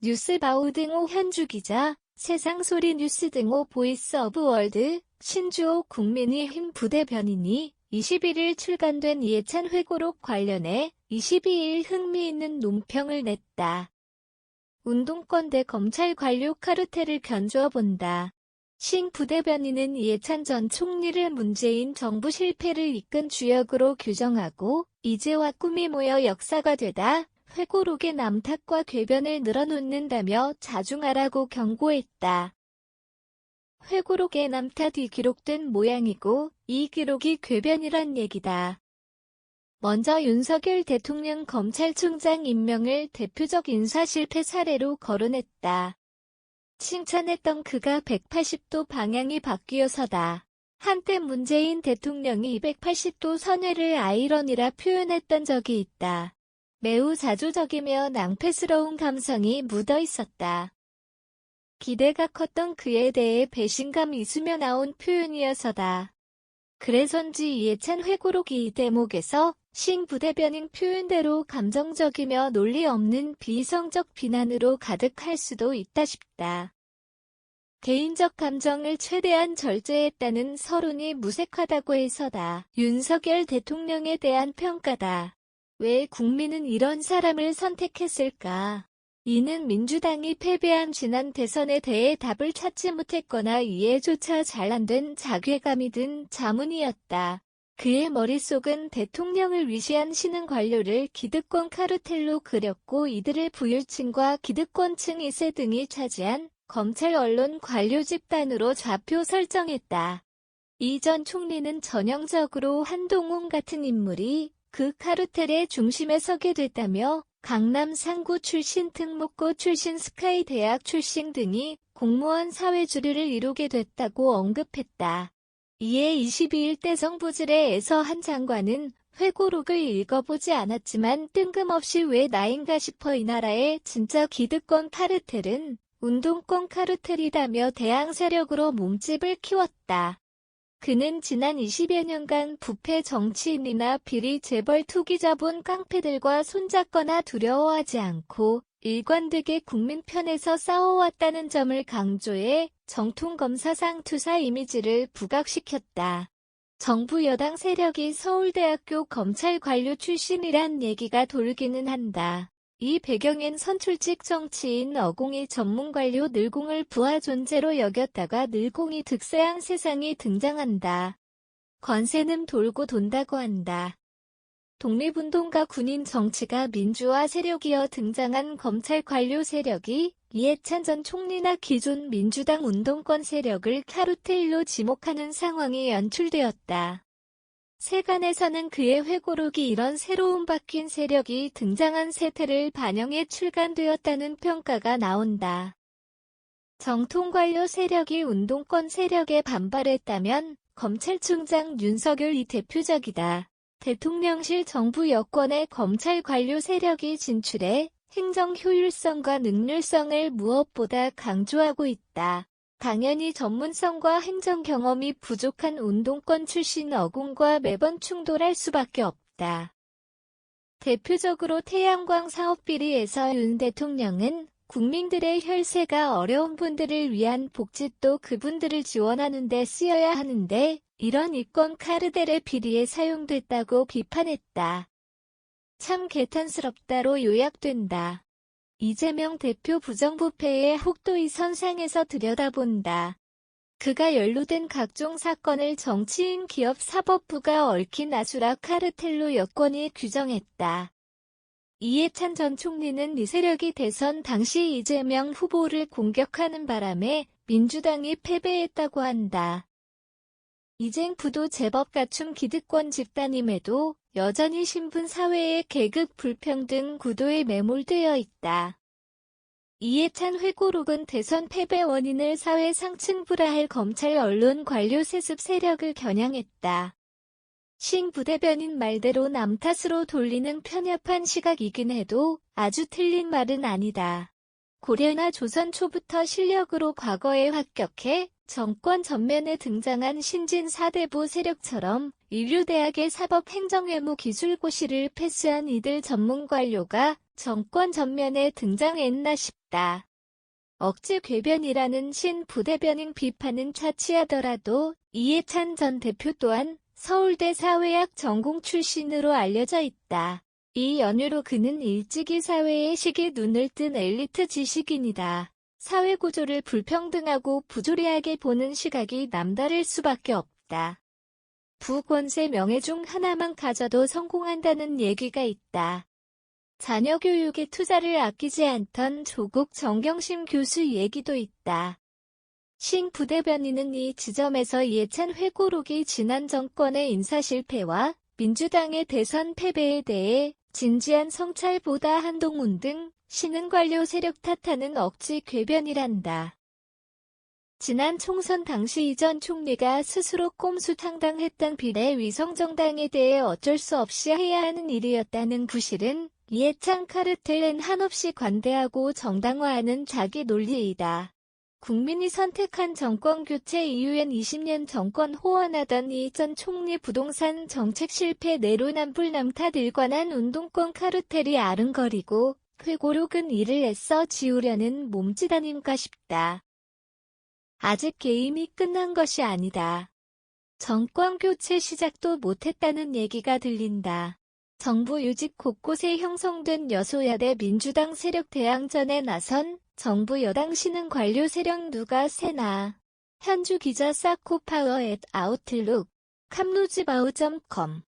뉴스바우 등호 현주기자, 세상소리 뉴스 등호 보이스 오브 월드, 신주호 국민의힘 부대변인이 21일 출간된 이해찬 회고록 관련해 22일 흥미있는 논평을 냈다. 운동권 대 검찰 관료 카르텔을 견주어 본다. 신 부대변인은 이해찬 전 총리를 문재인 정부 실패를 이끈 주역으로 규정하고 이제와 꿈이 모여 역사가 되다 회고록의 남탓과 궤변을 늘어놓는다며 자중하라고 경고했다. 회고록의 남탓이 기록된 모양이고 이 기록이 궤변이란 얘기다. 먼저 윤석열 대통령 검찰총장 임명을 대표적 인사실패 사례로 거론했다. 칭찬했던 그가 180도 방향이 바뀌어서다. 한때 문재인 대통령이 280도 선회를 아이러니라 표현했던 적이 있다. 매우 자조적이며 낭패스러운 감성이 묻어 있었다. 기대가 컸던 그에 대해 배신감이 있으며 나온 표현이어서다. 그래서인지 이해찬 회고록 이 대목에서 신 부대변인 표현대로 감정적이며 논리 없는 비이성적 비난으로 가득할 수도 있다 싶다. 개인적 감정을 최대한 절제했다는 서론이 무색하다고 해서다. 윤석열 대통령에 대한 평가다. 왜 국민은 이런 사람을 선택했을까? 이는 민주당이 패배한 지난 대선에 대해 답을 찾지 못했거나 이해조차 잘 안 된 자괴감이 든 자문이었다. 그의 머릿속은 대통령을 위시한 신흥 관료를 기득권 카르텔로 그렸고 이들을 부율층과 기득권층 2세 등이 차지한 검찰 언론 관료 집단으로 좌표 설정했다. 이 전 총리는 전형적으로 한동훈 같은 인물이 그 카르텔의 중심에 서게 됐다며 강남 상구 출신 특목고 출신 스카이 대학 출신 등이 공무원 사회주류를 이루게 됐다고 언급했다. 이에 22일 대정부질의에서 한 장관은 회고록을 읽어보지 않았지만 뜬금없이 왜 나인가 싶어 이 나라의 진짜 기득권 카르텔은 운동권 카르텔이라며 대항 세력으로 몸집을 키웠다. 그는 지난 20여 년간 부패 정치인이나 비리 재벌 투기자본 깡패들과 손잡거나 두려워하지 않고 일관되게 국민 편에서 싸워왔다는 점을 강조해 정통검사상 투사 이미지를 부각시켰다. 정부 여당 세력이 서울대학교 검찰 관료 출신이란 얘기가 돌기는 한다. 이 배경엔 선출직 정치인 어공이 전문 관료 늘공을 부하 존재로 여겼다가 늘공이 득세한 세상이 등장한다. 권세는 돌고 돈다고 한다. 독립운동가 군인 정치가 민주화 세력이어 등장한 검찰 관료 세력이 이해찬 전 총리나 기존 민주당 운동권 세력을 카르텔로 지목하는 상황이 연출되었다. 세간에서는 그의 회고록이 이런 새로운 바뀐 세력이 등장한 세태를 반영해 출간되었다는 평가가 나온다. 정통관료 세력이 운동권 세력에 반발했다면 검찰총장 윤석열이 대표적이다. 대통령실 정부 여권의 검찰 관료 세력이 진출해 행정 효율성과 능률성을 무엇보다 강조하고 있다. 당연히 전문성과 행정 경험이 부족한 운동권 출신 어공과 매번 충돌할 수밖에 없다. 대표적으로 태양광 사업 비리에서 윤 대통령은 국민들의 혈세가 어려운 분들을 위한 복지도 그분들을 지원하는 데 쓰여야 하는데 이런 이권 카르텔의 비리에 사용됐다고 비판했다. 참 개탄스럽다로 요약된다. 이재명 대표 부정부패의 혹도의 선상에서 들여다본다. 그가 연루된 각종 사건을 정치인 기업 사법부가 얽힌 아수라 카르텔로 여권이 규정했다. 이해찬 전 총리는 이 세력이 대선 당시 이재명 후보를 공격하는 바람에 민주당이 패배했다고 한다. 이쟁부도 제법 갖춘 기득권 집단임에도 여전히 신분 사회의 계급 불평등 구도에 매몰되어 있다. 이해찬 회고록은 대선 패배 원인을 사회 상층부라할 검찰 언론 관료 세습 세력을 겨냥했다. 신 부대변인 말대로 남 탓으로 돌리는 편협한 시각이긴 해도 아주 틀린 말은 아니다. 고려나 조선 초부터 실력으로 과거에 합격해 정권 전면에 등장한 신진 사대부 세력처럼 인류대학의 사법행정외무기술고시를 패스한 이들 전문 관료가 정권 전면에 등장했나 싶다. 억지 궤변이라는 신부대변인 비판은 차치하더라도 이해찬 전 대표 또한 서울대 사회학 전공 출신으로 알려져 있다. 이 연유로 그는 일찍이 사회의 시기에 눈을 뜬 엘리트 지식인이다. 사회구조를 불평등하고 부조리하게 보는 시각이 남다를 수밖에 없다. 부권세 명예 중 하나만 가져도 성공한다는 얘기가 있다. 자녀 교육에 투자를 아끼지 않던 조국 정경심 교수 얘기도 있다. 신 부대변인은 이 지점에서 이해찬 회고록이 지난 정권의 인사 실패와 민주당의 대선 패배에 대해 진지한 성찰보다 한동훈 등 신흥 관료 세력 탓하는 억지 궤변이란다. 지난 총선 당시 이 전 총리가 스스로 꼼수 당당했던 비례위성정당에 대해 어쩔 수 없이 해야 하는 일이었다는 구실은 이해찬 카르텔은 한없이 관대하고 정당화하는 자기 논리이다. 국민이 선택한 정권교체 이후엔 20년 정권 호언하던 이 전 총리 부동산 정책 실패 내로남불남탓 일관한 운동권 카르텔이 아른거리고 회고록은 이를 애써 지우려는 몸짓 아닌가 싶다. 아직 게임이 끝난 것이 아니다. 정권교체 시작도 못했다는 얘기가 들린다. 정부 유직 곳곳에 형성된 여소야대 민주당 세력 대항전에 나선 정부 여당 신흥 관료 세력 누가 세나. 현주 기자 사코파워 @아웃룩, 캄루즈바우.com